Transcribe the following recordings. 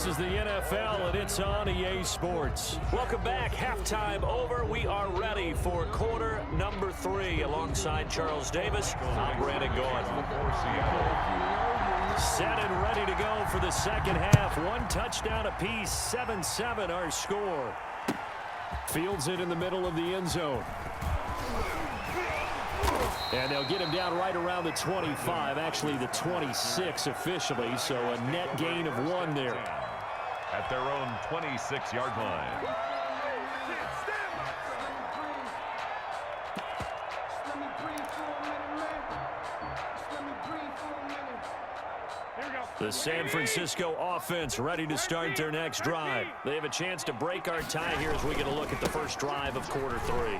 This is the NFL, and it's on EA Sports. Welcome back. Halftime over. We are ready for quarter number 3. Alongside Charles Davis, I'm Brandon Gaudin. Set and ready to go for the second half. One touchdown apiece, 7-7 our score. Fields it in the middle of the end zone. And they'll get him down right around the 25, actually the 26 officially, so a net gain of 1 there. At their own 26-yard line. The San Francisco offense ready to start their next drive. They have a chance to break our tie here as we get a look at the first drive of quarter 3.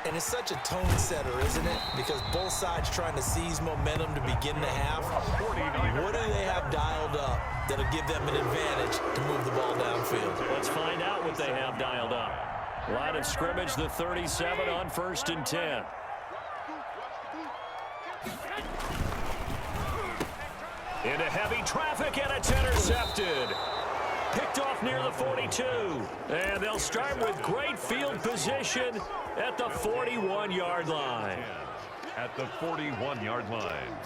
And it's such a tone setter, isn't it? Because both sides trying to seize momentum to begin the half. What do they have dialed up that'll give them an advantage to move the ball downfield? Let's find out what they have dialed up. Line of scrimmage, the 37 on 1st and 10. Into heavy traffic, and it's intercepted. Picked off near the 42. And they'll start with great field position at the 41-yard line. At the 41-yard line.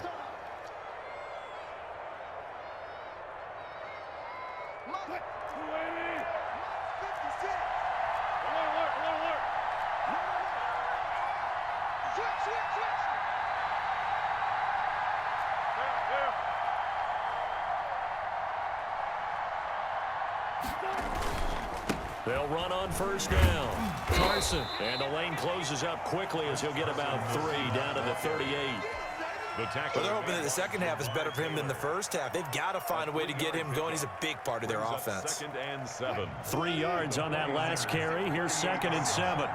They'll run on 1st down. Carson. And the lane closes up quickly as he'll get about 3 down to the 38. The tackle. Well, they're hoping that the second half is better for him than the first half. They've got to find a way to get him going. He's a big part of their offense. 2nd and 7. 3 yards on that last carry. Here's 2nd and 7.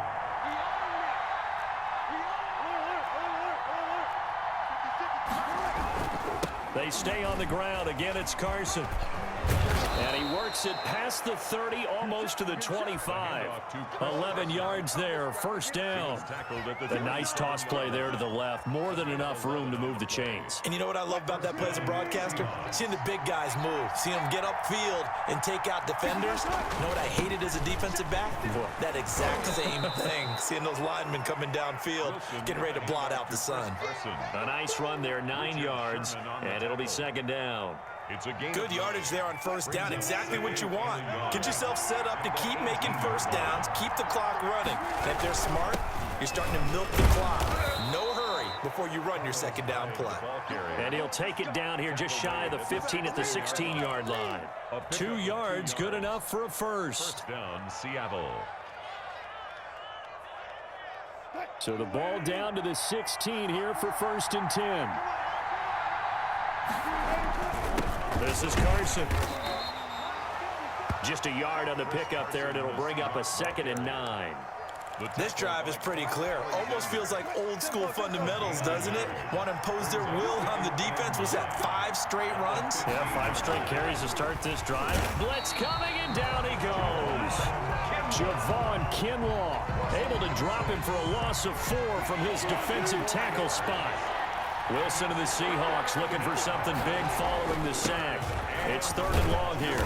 They stay on the ground. Again, it's Carson. And he works it past the 30, almost to the 25. 11 yards there, 1st down. A nice toss play there to the left. More than enough room to move the chains. And you know what I love about that play as a broadcaster? Seeing the big guys move. Seeing them get upfield and take out defenders. You know what I hated as a defensive back? That exact same thing. Seeing those linemen coming downfield, getting ready to blot out the sun. A nice run there, 9 yards, and it'll be 2nd down. It's a game. Good yardage there on 1st down. Exactly what you want. Get yourself set up to keep making 1st downs. Keep the clock running. And if they're smart, you're starting to milk the clock. No hurry before you run your 2nd down play. And he'll take it down here just shy of the 15 at the 16-yard line. 2 yards, good enough for a first. 1st down, Seattle. So the ball down to the 16 here for 1st and 10. This is Carson. Just a yard on the pickup there, and it'll bring up a 2nd and 9. This drive is pretty clear. Almost feels like old school fundamentals, doesn't it? Want to impose their will on the defense. Was that 5 straight runs? Yeah, 5 straight carries to start this drive. Blitz coming, and down he goes. Javon Kinlaw able to drop him for a loss of 4 from his defensive tackle spot. Wilson of the Seahawks looking for something big following the sack. It's 3rd and long here.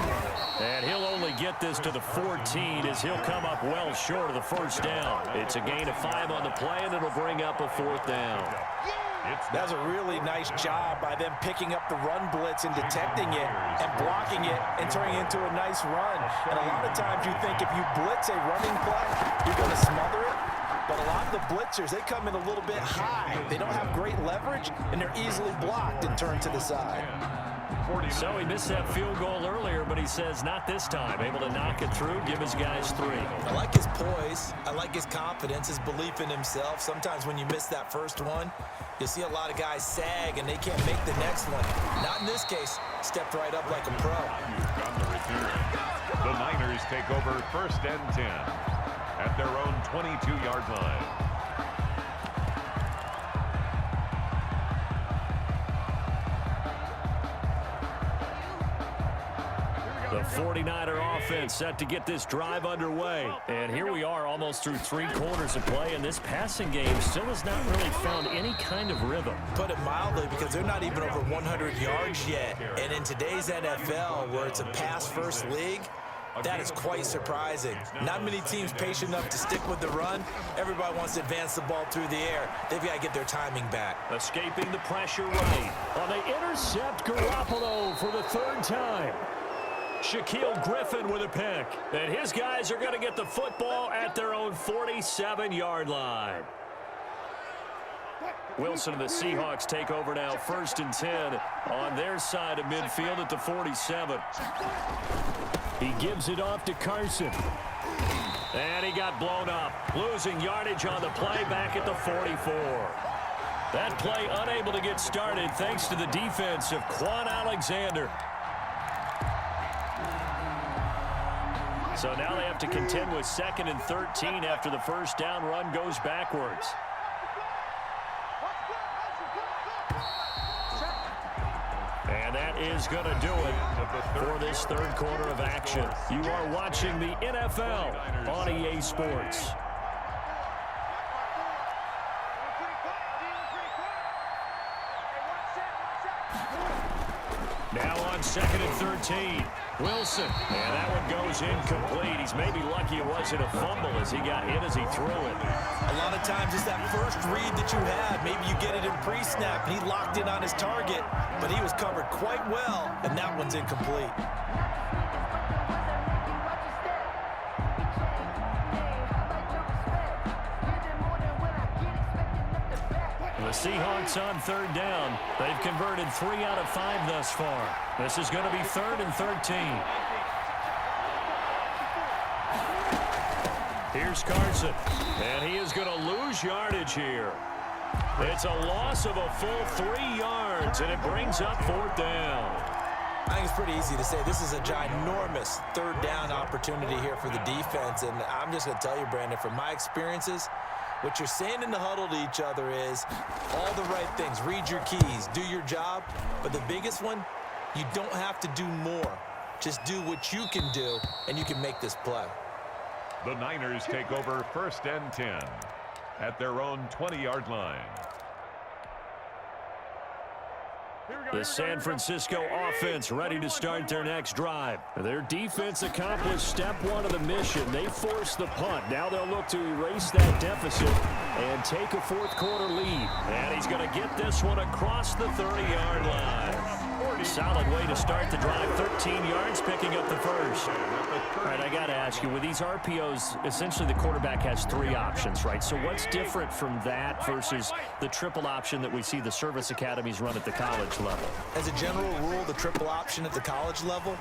And he'll only get this to the 14 as he'll come up well short of the 1st down. It's a gain of 5 on the play, and it'll bring up a 4th down. That's a really nice job by them picking up the run blitz and detecting it and blocking it and turning it into a nice run. And a lot of times you think if you blitz a running play, you're going to smother it. But a lot of the blitzers, they come in a little bit high. They don't have great leverage, and they're easily blocked and turned to the side. So he missed that field goal earlier, but he says not this time. Able to knock it through, give his guys 3. I like his poise. I like his confidence, his belief in himself. Sometimes when you miss that first one, you see a lot of guys sag, and they can't make the next one. Not in this case. Stepped right up like a pro. The Niners take over 1st and 10. At their own 22-yard line. The 49er offense set to get this drive underway. And here we are almost through 3 quarters of play, and this passing game still has not really found any kind of rhythm. Put it mildly, because they're not even over 100 yards yet. And in today's NFL, where it's a pass-first league, that is quite surprising. Not many teams patient enough to stick with the run. Everybody wants to advance the ball through the air. They've got to get their timing back. Escaping the pressure right. Well, they intercept Garoppolo for the 3rd time. Shaquille Griffin with a pick. And his guys are going to get the football at their own 47-yard line. Wilson and the Seahawks take over now, 1st and 10 on their side of midfield at the 47. He gives it off to Carson. And he got blown up, losing yardage on the play back at the 44. That play unable to get started thanks to the defense of Quan Alexander. So now they have to contend with 2nd and 13 after the first down run goes backwards. And that is going to do it for this 3rd quarter of action. You are watching the NFL on EA Sports. Now on 2nd and 13. Wilson, and that one goes incomplete. He's maybe lucky it wasn't a fumble as he got hit as he threw it. A lot of times it's that first read that you have. Maybe you get it in pre-snap, and he locked in on his target, but he was covered quite well, and that one's incomplete. The Seahawks on 3rd down. They've converted 3 out of 5 thus far. This is going to be 3rd and 13. Here's Carson, and he is going to lose yardage here. It's a loss of a full 3 yards, and it brings up 4th down. I think it's pretty easy to say this is a ginormous 3rd down opportunity here for the defense, and I'm just going to tell you, Brandon, from my experiences, what you're saying in the huddle to each other is all the right things. Read your keys, do your job. But the biggest one, you don't have to do more. Just do what you can do, and you can make this play. The Niners take over 1st and 10 at their own 20-yard line. The San Francisco offense ready to start their next drive. Their defense accomplished step 1 of the mission. They forced the punt. Now they'll look to erase that deficit and take a 4th quarter lead. And he's going to get this one across the 30-yard line. Solid way to start the drive. 13 yards, picking up the first. All right, I got to ask you, with these RPOs, essentially the quarterback has 3 options, right? So what's different from that versus the triple option that we see the service academies run at the college level? As a general rule, the triple option at the college level,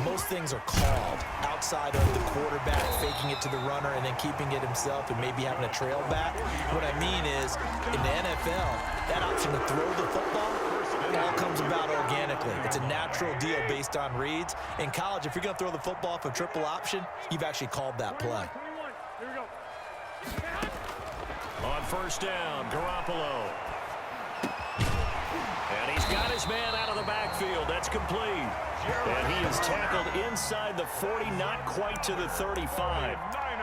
most things are called outside of the quarterback faking it to the runner and then keeping it himself and maybe having a trail back. What I mean is, in the NFL, that option to throw the football all comes about organically. It's a natural deal based on reads. In college, if you're going to throw the football for triple option, you've actually called that play. On 1st down, Garoppolo. And he's got his man out of the backfield. That's complete. And he is tackled inside the 40, not quite to the 35.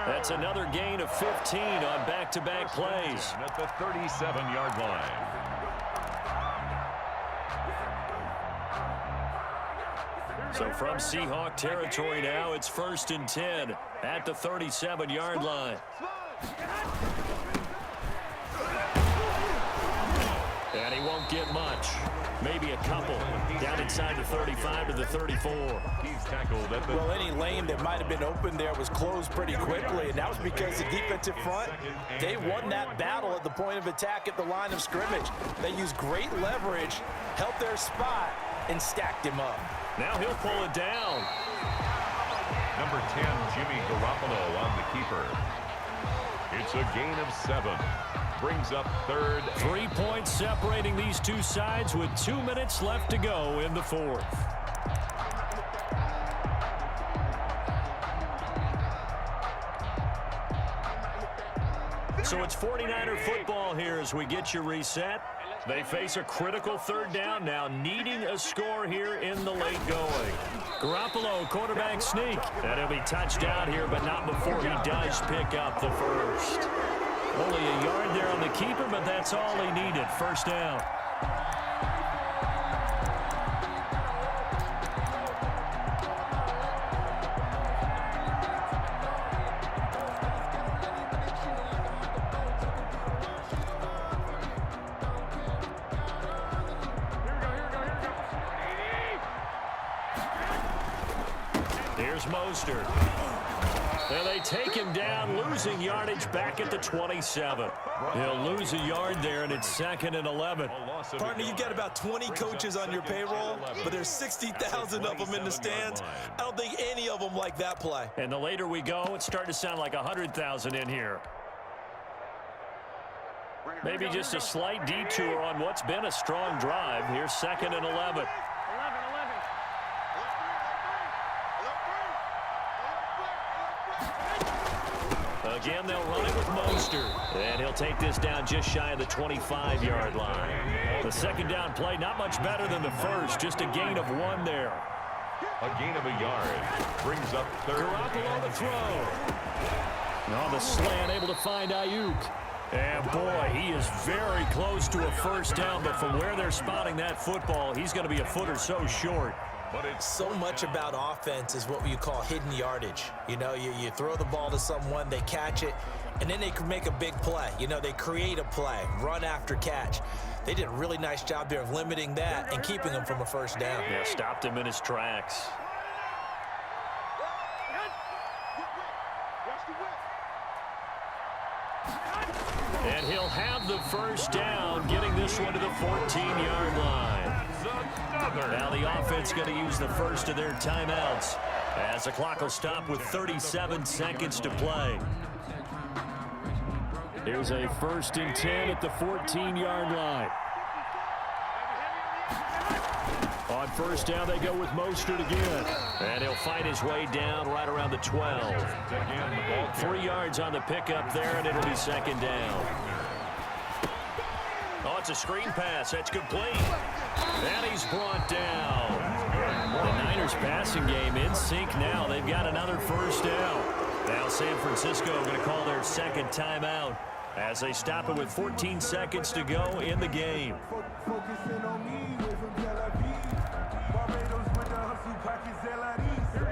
That's another gain of 15 on back-to-back plays. At the 37-yard line. So from Seahawk territory now, it's 1st and 10 at the 37-yard line. And he won't get much. Maybe a couple. Down inside the 35 to the 34. He's tackled at the... Well, any lane that might have been open there was closed pretty quickly, and that was because the defensive front, they won that battle at the point of attack at the line of scrimmage. They used great leverage, held their spot, and stacked him up. Now he'll pull it down. Number 10, Jimmy Garoppolo on the keeper. It's a gain of 7. Brings up 3rd. 3 points separating these two sides with 2 minutes left to go in the 4th. So it's 49er football here as we get you reset. They face a critical third down now, needing a score here in the late going. Garoppolo, quarterback sneak. And he'll be touched out here, but not before he does pick up the first. Only a yard there on the keeper, but that's all he needed. First down. Here's Mostert. And they take him down, losing yardage back at the 27. He'll lose a yard there, and it's 2nd and 11. Partner, you've got about 20 coaches on your payroll, but there's 60,000 of them in the stands. I don't think any of them like that play. And the later we go, it's starting to sound like 100,000 in here. Maybe just a slight detour on what's been a strong drive. Here's 2nd and 11. Again, they'll run it with Mostert. And he'll take this down just shy of the 25-yard line. The second down play, not much better than the first. Just a gain of 1 there. A gain of a yard. Brings up 3rd. Garoppolo to throw. On the slant, able to find Ayuk. And boy, he is very close to a first down. But from where they're spotting that football, he's going to be a foot or so short. But it's so much about offense is what you call hidden yardage. You know, you throw the ball to someone, they catch it, and then they can make a big play. You know, they create a play, run after catch. They did a really nice job there of limiting that and keeping him from a first down. Yeah, stopped him in his tracks. And he'll have the first down, getting this one to the 14-yard line. Now the offense going to use the first of their timeouts as the clock will stop with 37 seconds to play. Here's a 1st and 10 at the 14-yard line. On first down, they go with Mostert again. And he'll fight his way down right around the 12. 3 yards on the pickup there, and it'll be 2nd down. Oh, it's a screen pass. That's complete. And he's brought down. The Niners passing game in sync now. They've got another first down. Now San Francisco going to call their 2nd timeout as they stop it with 14 seconds to go in the game.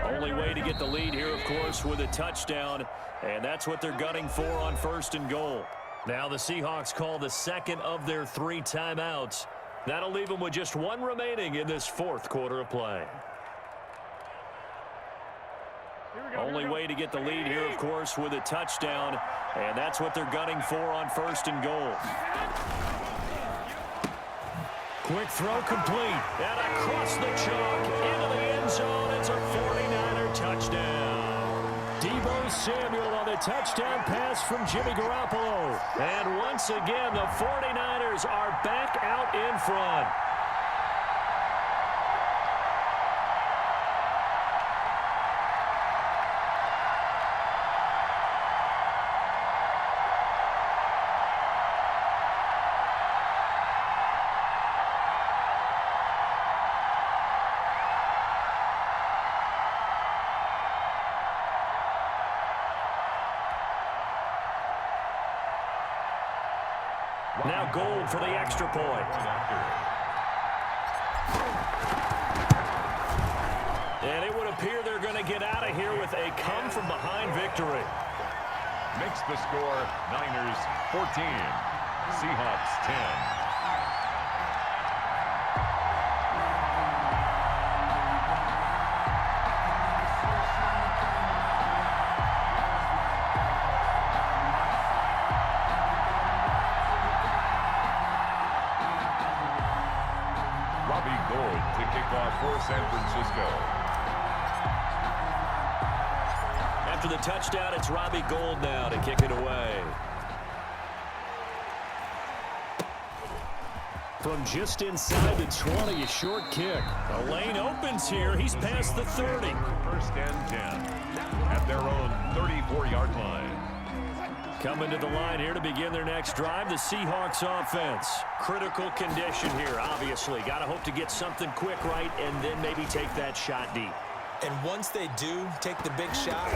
Only way to get the lead here, of course, with a touchdown. And that's what they're gunning for on 1st and goal. Now the Seahawks call the 2nd of their 3 timeouts. That'll leave them with just 1 remaining in this 4th quarter of play. Only way to get the lead here, of course, with a touchdown. And that's what they're gunning for on 1st and goal. Quick throw complete. And across the chalk into the end zone. It's a 49er touchdown. Deebo Samuel on the touchdown pass from Jimmy Garoppolo. And once again, the 49ers are back out in front. Now Gold for the extra point. And it would appear they're going to get out of here with a come-from-behind victory. Makes the score Niners 14, Seahawks 10. For San Francisco. After the touchdown, it's Robbie Gould now to kick it away. From just inside the 20, a short kick. The lane opens here. He's past the 30. 1st and 10 at their own 34-yard line. Coming to the line here to begin their next drive, the Seahawks offense. Critical condition here, obviously. Got to hope to get something quick right and then maybe take that shot deep. And once they do take the big shot,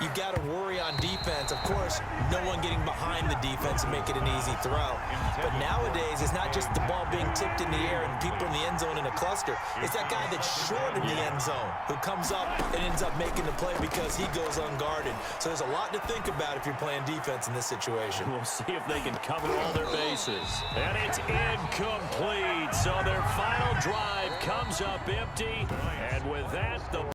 you've got to worry on defense. Of course, no one getting behind the defense and make it an easy throw. But nowadays, it's not just the ball being tipped in the air and people in the end zone in a cluster. It's that guy that's short in the end zone who comes up and ends up making the play because he goes unguarded. So there's a lot to think about if you're playing defense in this situation. We'll see if they can cover all their bases. And it's incomplete. So their final drive comes up empty. And with that, the